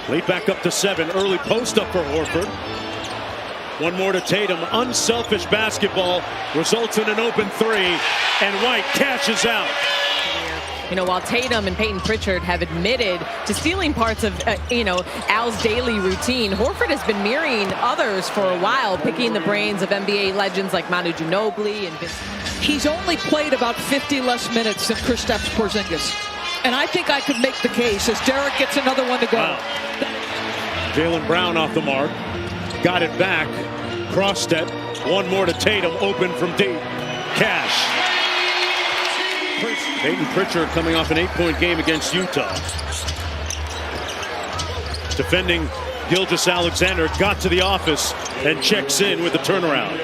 Lead back up to 7. Early post up for Horford. One more to Tatum. Unselfish basketball results in an open 3. And White cashes out. You know, while Tatum and Peyton Pritchard have admitted to stealing parts of, Al's daily routine, Horford has been mirroring others for a while, picking the brains of NBA legends like Manu Ginobili and Vince. He's only played about 50 less minutes than Kristaps Porzingis. And I think I could make the case as Derek gets another one to go. Wow. Jaylen Brown off the mark. Got it back. Cross step. One more to Tatum. Open from deep. Cash. Peyton Pritchard coming off an 8-point game against Utah. Defending Gilgeous-Alexander got to the office and checks in with the turnaround.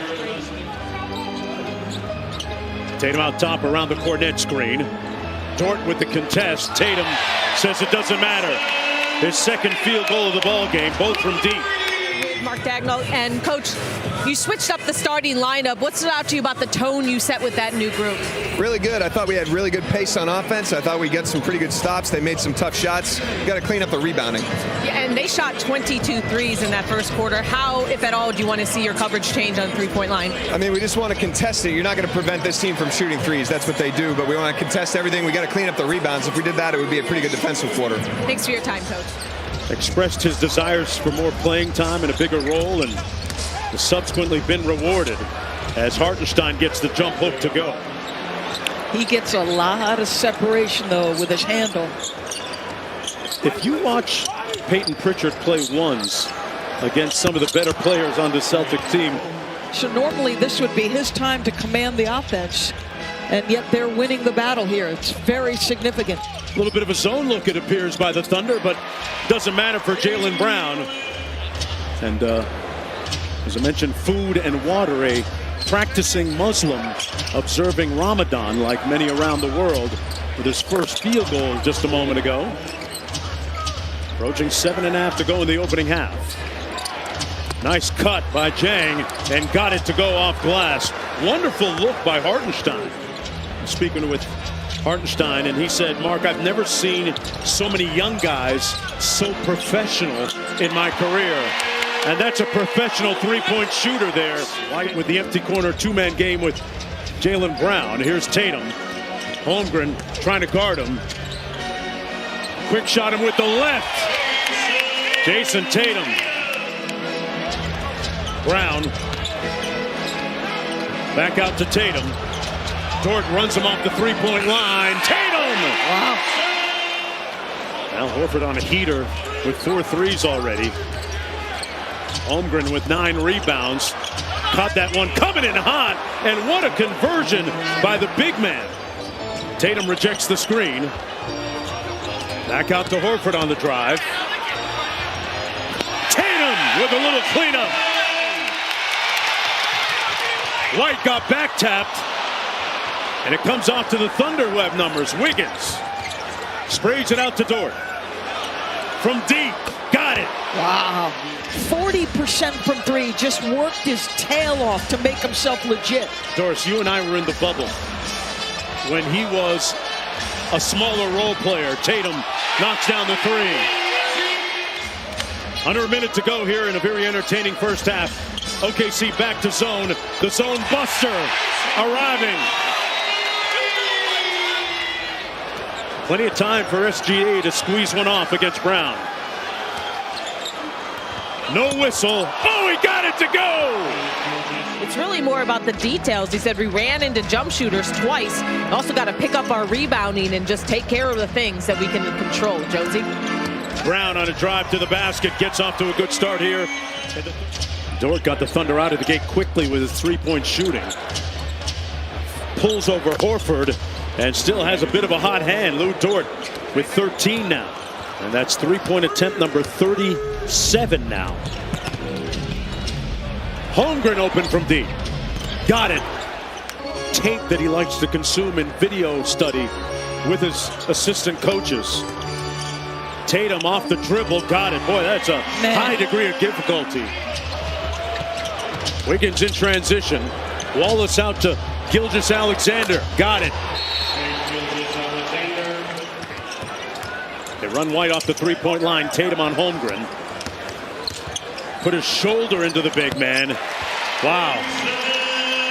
Tatum out top around the Cornet screen. Dort with the contest. Tatum says it doesn't matter. His second field goal of the ball game, both from deep. Mark Dagnall, and Coach, you switched up the starting lineup. What stood out to you about the tone you set with that new group? Really good. I thought we had really good pace on offense. I thought we got some pretty good stops. They made some tough shots. We got to clean up the rebounding. Yeah, and they shot 22 threes in that first quarter. How, if at all, do you want to see your coverage change on the three-point line? I mean, we just want to contest it. You're not going to prevent this team from shooting threes. That's what they do. But we want to contest everything. We got to clean up the rebounds. If we did that, it would be a pretty good defensive quarter. Thanks for your time, Coach. Expressed his desires for more playing time and a bigger role, and has subsequently been rewarded as Hartenstein gets the jump hook to go. He gets a lot of separation, though, with his handle. If you watch Peyton Pritchard play ones against some of the better players on the Celtic team. So normally this would be his time to command the offense, and yet they're winning the battle here. It's very significant. A little bit of a zone look, it appears, by the Thunder, but doesn't matter for Jaylen Brown. And as I mentioned, food and water, a practicing Muslim observing Ramadan like many around the world, with his first field goal just a moment ago. Approaching 7.5 to go in the opening half. Nice cut by Jang, and got it to go off glass. Wonderful look by Hartenstein. Speaking with Hartenstein, and he said, Mark, I've never seen so many young guys so professional in my career. And that's a professional three-point shooter there. White with the empty corner two-man game with Jaylen Brown. Here's Tatum. Holmgren trying to guard him. Quick shot him with the left. Jason Tatum. Brown. Back out to Tatum. Dort runs him off the three-point line. Tatum! Wow. Al Horford on a heater with 4 threes already. Holmgren with 9 rebounds. Caught that one coming in hot. And what a conversion by the big man. Tatum rejects the screen. Back out to Horford on the drive. Tatum with a little cleanup. White got back tapped. And it comes off to the Thunder, who have numbers. Wiggins sprays it out to Dort. From deep. Got it. Wow. 40% from 3. Just worked his tail off to make himself legit. Doris, you and I were in the bubble when he was a smaller role player. Tatum knocks down the 3. Under a minute to go here in a very entertaining first half. OKC back to zone. The zone buster arriving. Plenty of time for SGA to squeeze one off against Brown. No whistle. Oh, he got it to go! It's really more about the details. He said we ran into jump shooters twice. Also got to pick up our rebounding and just take care of the things that we can control, Josie. Brown on a drive to the basket. Gets off to a good start here. Dort got the Thunder out of the gate quickly with his three-point shooting. Pulls over Horford and still has a bit of a hot hand. Lou Dort with 13 now. And that's three-point attempt number 37 now. Holmgren open from deep. Got it. Tape that he likes to consume in video study with his assistant coaches. Tatum off the dribble. Got it. Boy, that's a high degree of difficulty. Wiggins in transition. Wallace out to Gilgeous-Alexander. Got it. They run White off the three-point line. Tatum on Holmgren. Put his shoulder into the big man. Wow.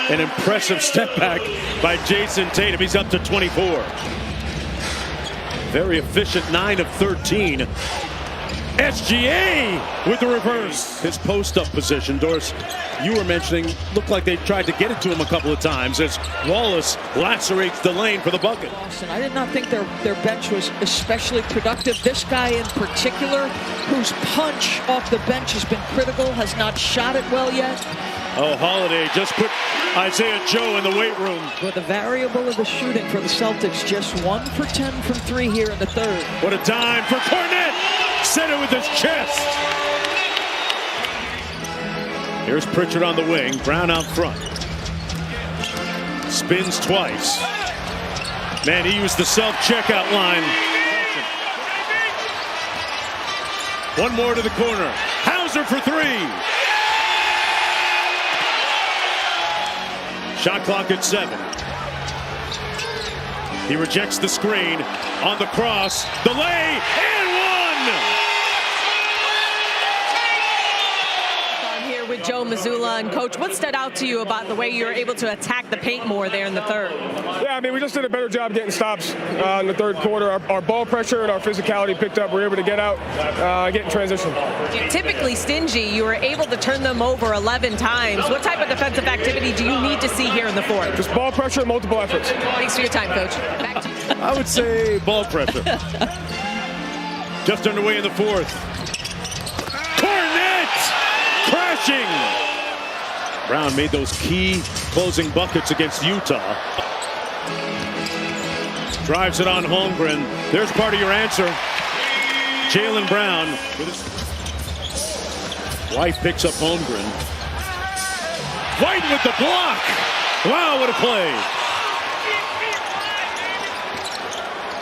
An impressive step back by Jason Tatum. He's up to 24. Very efficient, 9 of 13. SGA with the reverse. His post-up position, Doris, you were mentioning, looked like they tried to get it to him a couple of times as Wallace lacerates the lane for the bucket. I did not think their bench was especially productive. This guy in particular, whose punch off the bench has been critical, has not shot it well yet. Oh, Holiday just put Isaiah Joe in the weight room. But the variable of the shooting for the Celtics, just 1 for 10 from 3 here in the third. What a dime for Cornette. Set it with his chest. Here's Pritchard on the wing. Brown out front. Spins twice. Man, he used the self-checkout line. One more to the corner. Hauser for 3. Shot clock at 7. He rejects the screen. On the cross. The lay. And 1! With Joe Mazzulla. And Coach, what stood out to you about the way you were able to attack the paint more there in the third? Yeah, I mean, we just did a better job getting stops in the third quarter. Our ball pressure and our physicality picked up. We were able to get out, get in transition. You're typically stingy. You were able to turn them over 11 times. What type of defensive activity do you need to see here in the fourth? Just ball pressure and multiple efforts. Thanks for your time, Coach. Back to you. I would say ball pressure. Just underway in the fourth. Cornette! Crashing! Brown made those key closing buckets against Utah. Drives it on Holmgren. There's part of your answer. Jaylen Brown. White picks up Holmgren. White with the block. Wow, what a play.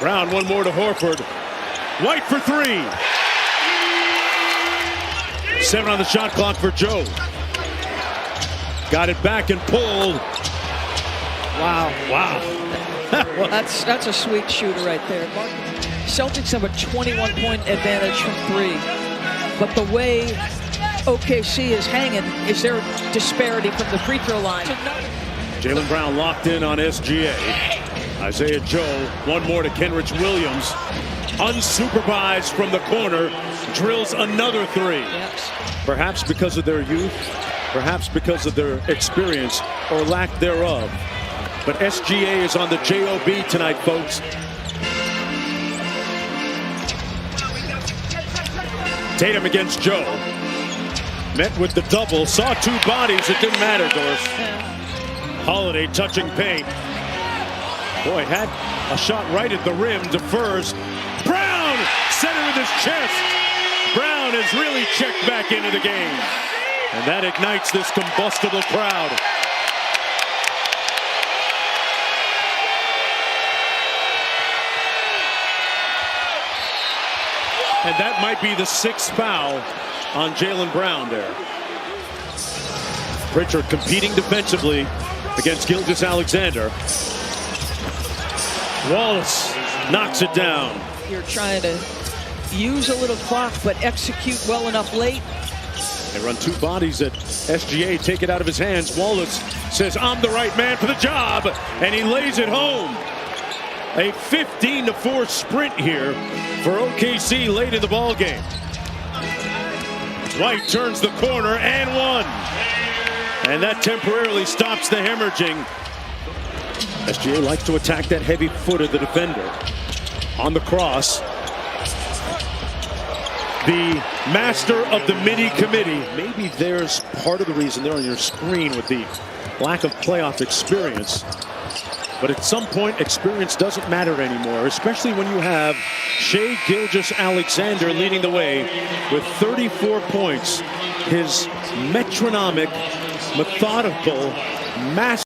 Brown, one more to Horford. White for 3. 7 on the shot clock for Joe. Got it back and pulled. Wow. Wow. That's a sweet shooter right there. Celtics have a 21-point advantage from 3. But the way OKC is hanging is their disparity from the free throw line. Jaylen Brown locked in on SGA. Isaiah Joe, one more to Kenrich Williams. Unsupervised from the corner, drills another 3. Yes. Perhaps because of their youth, perhaps because of their experience or lack thereof. But SGA is on the JOB tonight, folks. Tatum against Joe. Met with the double, saw 2 bodies, it didn't matter, Doris. Holiday touching paint. Boy, had a shot right at the rim, defers. Brown, center with his chest. Brown has really checked back into the game. And that ignites this combustible crowd. And that might be the 6th foul on Jaylen Brown there. Pritchard competing defensively against Gilgeous-Alexander. Wallace knocks it down. You're trying to use a little clock, but execute well enough late. They run 2 bodies at SGA, take it out of his hands. Wallace says, I'm the right man for the job, and he lays it home. A 15-4 sprint here for OKC late in the ball game. White turns the corner and 1. And that temporarily stops the hemorrhaging. SGA likes to attack that heavy foot of the defender. On the cross. The master of the mini committee. Maybe there's part of the reason they're on your screen with the lack of playoff experience. But at some point, experience doesn't matter anymore, especially when you have Shai Gilgeous-Alexander leading the way with 34 points. His metronomic, methodical, massive